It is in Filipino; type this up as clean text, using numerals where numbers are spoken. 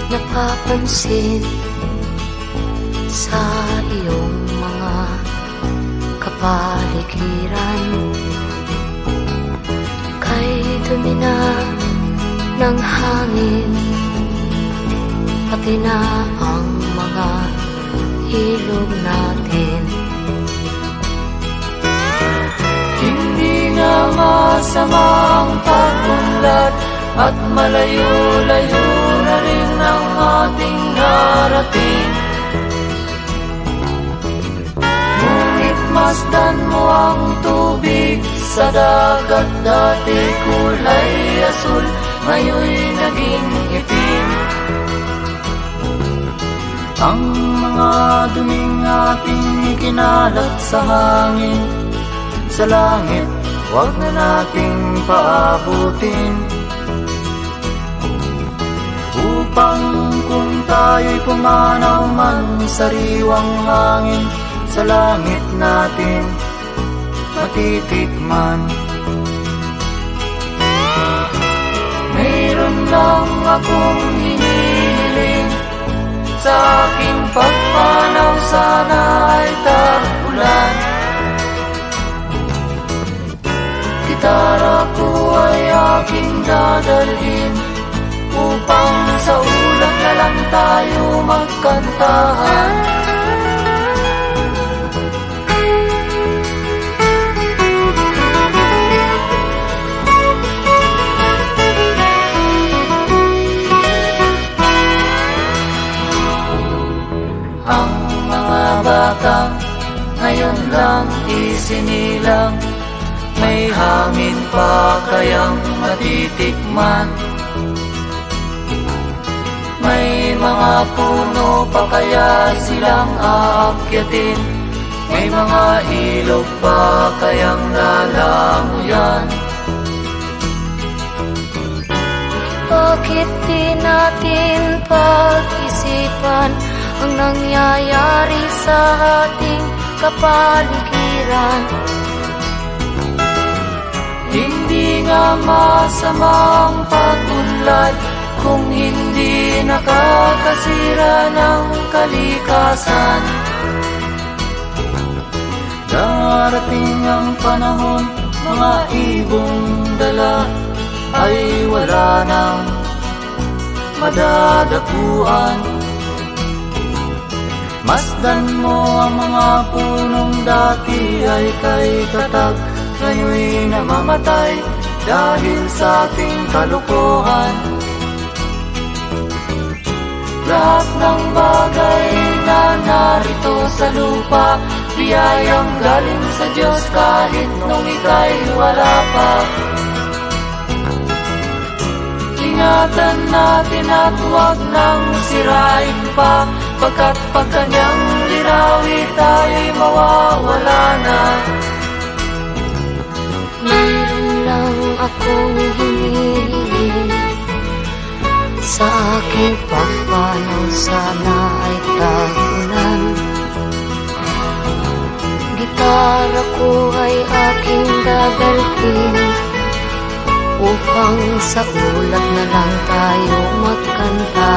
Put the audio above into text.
napapansin sa iyong mga kapaligiran. Kay dumi na ng hangin, pati na ang mga ilog natin. Hindi na masama ang pag-unlad at malayo-layo na rin ang ating narating. Ngunit masdan mo ang tubig sa dagat, dati kulay asul, ngayon'y naging itim. Ang mga duming ating ikinalat sa hangin, sa langit, huwag na nating paabutin. Upang kung tayo'y pumanaw man sariwang hangin, sa langit natin matitikman. Mayroon lang akong hinihiling, sa aking pagpanaw sana ay tag-ulan. Gitara ko ay aking dadalhin, upang sa ulap na lang tayo magkantahan. Ang mga batang ngayon lang isinilang, may hangin pa kayang matitikman. May mga puno pa kaya silang aakyatin, may mga ilog pa kayang lalanguyan. Bakit di natin pag-isipan ang nangyayari sa ating kapaligiran? Hindi nga masamang pag-unlad kung hindi nakakasira ng kalikasan. Darating ang panahon, mga ibong dala ay wala nang madadapuan. Masdan mo ang mga punong dati ay kay tatag, ngayon'y namamatay dahil sa ating kalukuhan. Lahat ng bagay na narito sa lupa, biyayang galing sa Diyos kahit nung ika'y wala pa. Ingatan natin at huwag nang sirain pa, pagkat pag kanyang linawi tayo'y mawawala na. Mayroon lang akong hinihiling, sa aking pagpanaw sana ay tag-ulan. Gitara ko ay aking dadalhin, upang sa ulap na lang tayo magkanta.